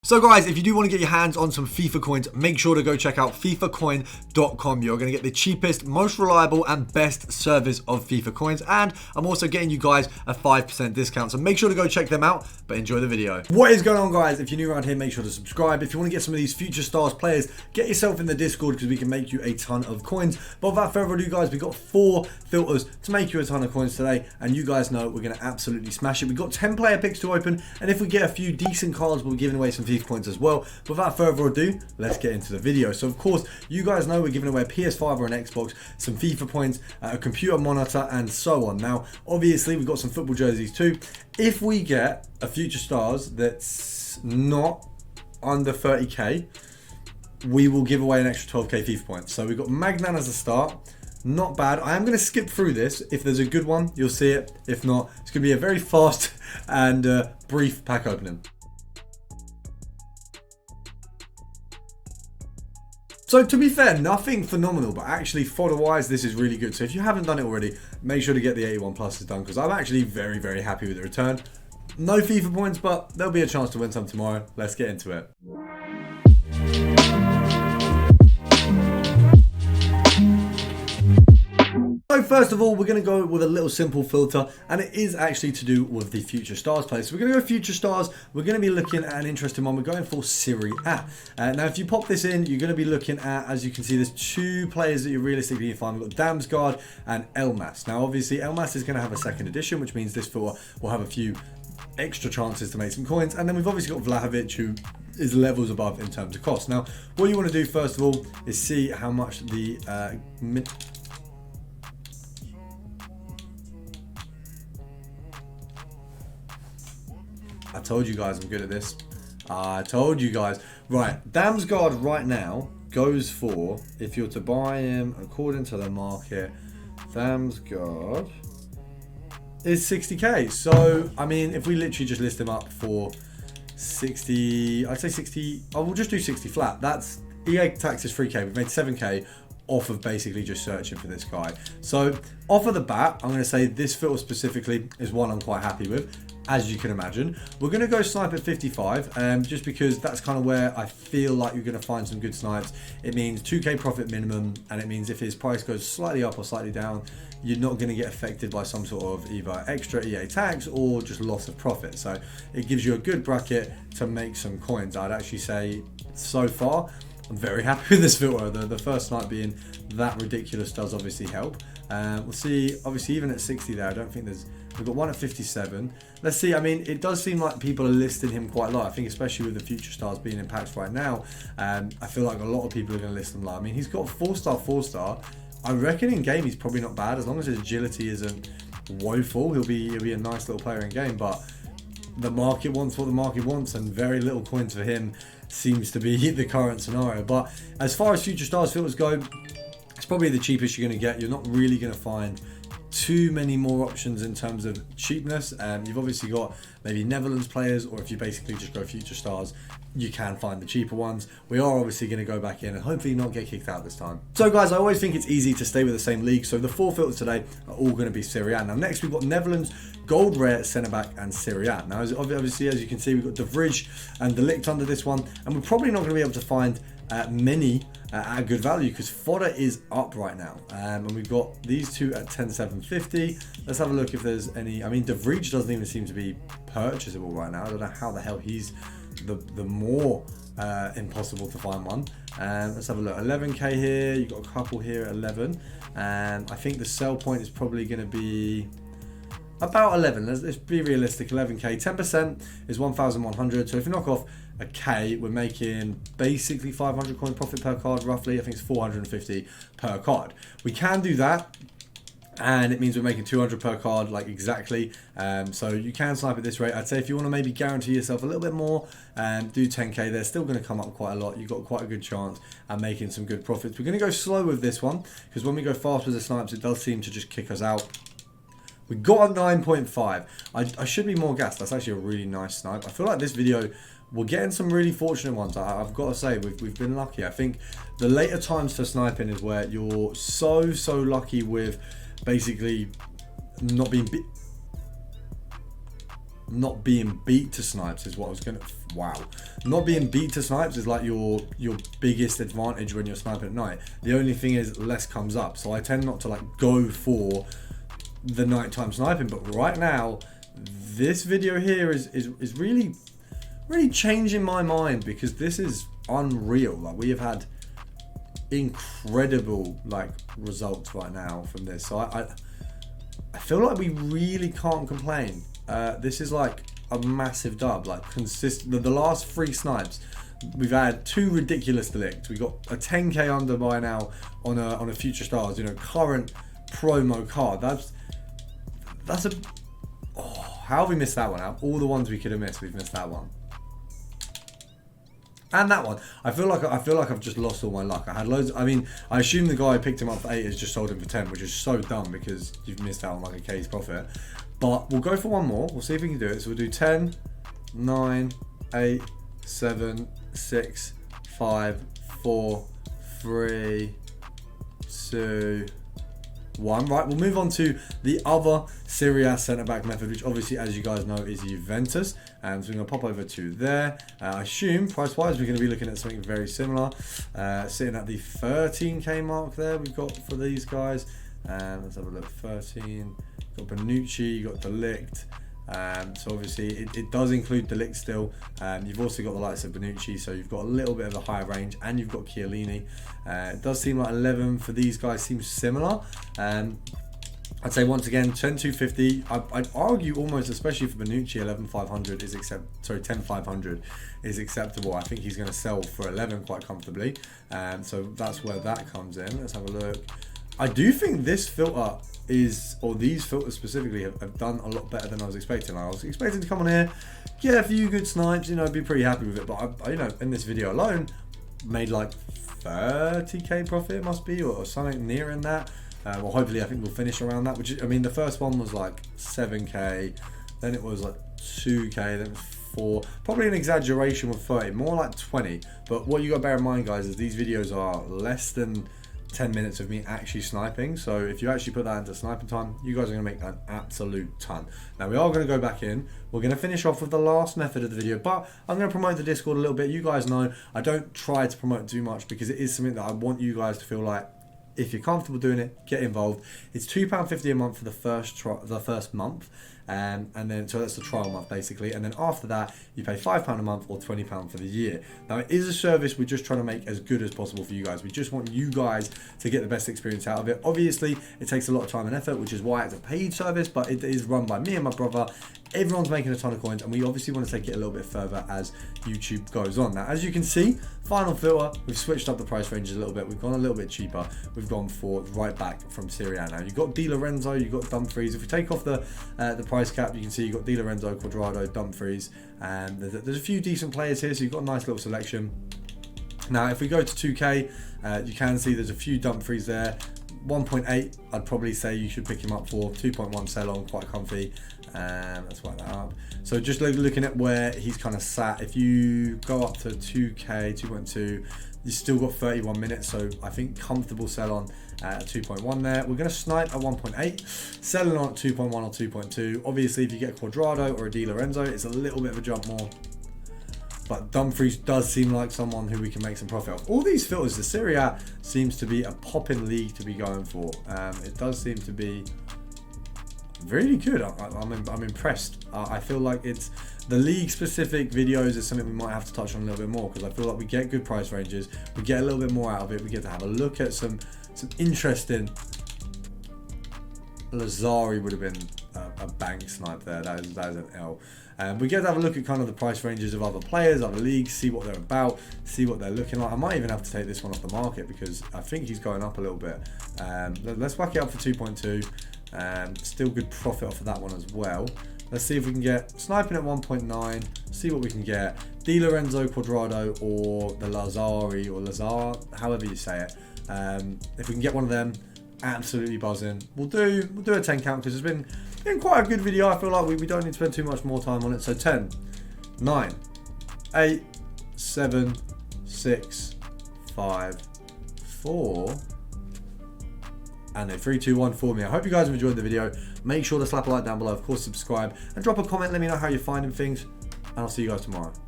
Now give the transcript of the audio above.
So guys, if you do want to get your hands on some FIFA coins, make sure to go check out fifacoin.com. You're going to get the cheapest, most reliable and best service of FIFA coins, and I'm also getting you guys a 5% discount, so make sure to go check them out, but enjoy the video. What is going on, guys? If you're new around here, make sure to subscribe. If you want to get some of these future stars players, get yourself in the Discord because we can make you a ton of coins. But without further ado, guys, we've got 4 filters to make you a ton of coins today, and you guys know we're going to absolutely smash it. We've got 10 player picks to open, and if we get a few decent cards, we'll be giving away some FIFA points as well. Without further ado, let's get into the video. So of course, you guys know we're giving away a PS5 or an Xbox, some FIFA points, a computer monitor, and so on. Now, obviously, we've got some football jerseys too. If we get a future stars that's not under 30k, we will give away an extra 12k FIFA points. So we've got Magnan as a start. Not bad. I am going to skip through this. If there's a good one, you'll see it. If not, it's going to be a very fast and brief pack opening. So to be fair, nothing phenomenal, but actually fodder-wise, this is really good. So if you haven't done it already, make sure to get the 81 pluses done because I'm actually very, very happy with the return. No FIFA points, but there'll be a chance to win some tomorrow. Let's get into it. So first of all, we're going to go with a little simple filter, and it is actually to do with the future stars play. So we're going to go future stars. We're going to be looking at an interesting one. We're going for Serie A. Now, if you pop this in, you're going to be looking at, as you can see, there's 2 players that you realistically can find. We've got Damsgaard and Elmas. Now, obviously, Elmas is going to have a second edition, which means this filter will have a few extra chances to make some coins. And then we've obviously got Vlahovic, who is levels above in terms of cost. Now, what you want to do first of all is see how much the I told you guys I'm good at this. I told you guys. Right, Damsgaard right now goes for, if you're to buy him according to the market, Damsgaard is 60k. So, I mean, if we literally just list him up for 60, I'd say 60, oh, we'll just do 60 flat. That's, EA tax is 3k. We've made 7k off of basically just searching for this guy. So, off of the bat, I'm going to say this filter specifically is one I'm quite happy with. As you can imagine, we're going to go snipe at 55 just because that's kind of where I feel like you're going to find some good snipes. It means 2k profit minimum, and it means if his price goes slightly up or slightly down, you're not going to get affected by some sort of either extra EA tax or just loss of profit. So it gives you a good bracket to make some coins. I'd actually say so far I'm very happy with this filter. The first snipe being that ridiculous does obviously help. We'll see, obviously even at 60 there, I don't think we've got one at 57. Let's see, I mean, it does seem like people are listing him quite a lot. I think especially with the future stars being in packs right now, I feel like a lot of people are going to list him low. I mean, he's got 4-star. I reckon in game he's probably not bad. As long as his agility isn't woeful, he'll be a nice little player in game. But the market wants what the market wants, and very little coins for him seems to be the current scenario. But as far as future stars filters go, it's probably the cheapest you're going to get. You're not really going to find too many more options in terms of cheapness. You've obviously got maybe Netherlands players, or if you basically just go future stars, you can find the cheaper ones. We are obviously going to go back in and hopefully not get kicked out this time. So guys, I always think it's easy to stay with the same league. So the 4 filters today are all going to be Serie A. Now next we've got Netherlands, Gold Rare, Centre Back and Serie A. Now obviously as you can see, we've got De Vrij and De Ligt under this one, and we're probably not going to be able to find many at good value because fodder is up right now, and we've got these 2 at 10,750. Let's have a look if there's any. I mean, De Vrij doesn't even seem to be purchasable right now. I don't know how the hell he's the more impossible to find one. Let's have a look. 11k here. You've got a couple here at 11, and I think the sell point is probably going to be about 11. Let's be realistic. 11k. 10% is 1,100. So if you knock off a K, we're making basically 500 coin profit per card roughly. I think it's 450 per card. We can do that, and it means we're making 200 per card, like exactly. So you can snipe at this rate. I'd say if you want to maybe guarantee yourself a little bit more, do 10k. They're still going to come up quite a lot. You've got quite a good chance at making some good profits. We're going to go slow with this one because when we go fast with the snipes, it does seem to just kick us out. We got a 9.5. I should be more gassed. That's actually a really nice snipe. I feel like this video, we're getting some really fortunate ones. I've got to say, we've been lucky. I think the later times for sniping is where you're so lucky with basically not being not being beat to snipes is what I was gonna. Wow, not being beat to snipes is like your biggest advantage when you're sniping at night. The only thing is less comes up, so I tend not to like go for the nighttime sniping. But right now, this video here is really changing my mind, because this is unreal. Like, we have had incredible like results right now from this, so I feel like we really can't complain. This is like a massive dub, like consistent. The last 3 snipes, we've had 2 ridiculous delicts. We got a 10k under by now on a Future Stars, you know, current promo card. That's a, oh, how have we missed that one out? All the ones we could have missed, we've missed that one. And that one, I feel like I've just lost all my luck. I had loads. I mean, I assume the guy who picked him up for 8 has just sold him for 10, which is so dumb because you've missed out on like a K's profit. But we'll go for one more. We'll see if we can do it. So we'll do 10, 9, 8, 7, 6, 5, 4, 3, 2, 1. Right, we'll move on to the other Serie A centre-back method, which obviously, as you guys know, is Juventus. So we're going to pop over to there. I assume, price-wise, we're going to be looking at something very similar. Sitting at the 13k mark there we've got for these guys. Let's have a look. 13. Got Bonucci, you got Delict. So obviously it does include Delict still. You've also got the likes of Bonucci, so you've got a little bit of a higher range, and you've got Chiellini. It does seem like 11 for these guys seems similar. I'd say once again 10,250. I'd argue almost, especially for Bonucci, 11,500 is 10,500 is acceptable. I think he's going to sell for 11 quite comfortably. So that's where that comes in. Let's have a look. I do think this filter is, or these filters specifically, have done a lot better than I was expecting. I was expecting to come on here, get a few good snipes, you know, be pretty happy with it. But I you know, in this video alone, made like 30k profit, it must be, or something nearing that. Well, hopefully I think we'll finish around that, which is, I mean, the first one was like 7k, then it was like 2k, then it was 4, probably an exaggeration with 30, more like 20. But what you got to bear in mind, guys, is these videos are less than 10 minutes of me actually sniping. So if you actually put that into sniping time, you guys are going to make an absolute ton. Now we are going to go back in. We're going to finish off with the last method of the video, but I'm going to promote the Discord a little bit. You guys know I don't try to promote too much, because it is something that I want you guys to feel like, if you're comfortable doing it, get involved. It's £2.50 a month for the first month, and then so that's the trial month basically, and then after that you pay £5 a month or £20 for the year. Now it is a service we're just trying to make as good as possible for you guys. We just want you guys to get the best experience out of it. Obviously it takes a lot of time and effort, which is why it's a paid service, but it is run by me and my brother. Everyone's making a ton of coins, and we obviously want to take it a little bit further as YouTube goes on. Now, as you can see, final filter, we've switched up the price ranges a little bit. We've gone a little bit cheaper. We've gone for right back from Serie A. Now, you've got Di Lorenzo, you've got Dumfries. If we take off the price cap, you can see you've got Di Lorenzo, Quadrado, Dumfries, and there's a few decent players here, so you've got a nice little selection. Now, if we go to 2K, you can see there's a few Dumfries there. 1.8, I'd probably say you should pick him up for. 2.1 sell on, quite comfy. Let's wipe that up. So just looking at where he's kind of sat, if you go up to 2K, 2.2, you've still got 31 minutes, so I think comfortable sell on at 2.1 there. We're going to snipe at 1.8, selling on at 2.1 or 2.2. Obviously, if you get a Quadrado or a Di Lorenzo, it's a little bit of a jump more. But Dumfries does seem like someone who we can make some profit off. All these filters, the Serie A seems to be a popping league to be going for. It does seem to be really good. I'm impressed. I feel like it's the league specific videos is something we might have to touch on a little bit more, because I feel like we get good price ranges, we get a little bit more out of it, we get to have a look at some interesting. Lazari would have been a bank snipe there. That is an L. We get to have a look at kind of the price ranges of other players, other leagues, see what they're about, see what they're looking like. I might even have to take this one off the market, because I think he's going up a little bit. Let's whack it up for 2.2. Still good profit off of that one as well. Let's see if we can get sniping at 1.9. See what we can get. Di Lorenzo, Quadrado, or the Lazari, or Lazar, however you say it. If we can get one of them, absolutely buzzing. We'll do a 10 count, because it's been quite a good video. I feel like we don't need to spend too much more time on it. So 10, 9, 8, 7, 6, 5, 4, and a 3, 2, 1 for me. I hope you guys have enjoyed the video. Make sure to slap a like down below, of course subscribe, and drop a comment, let me know how you're finding things, and I'll see you guys tomorrow.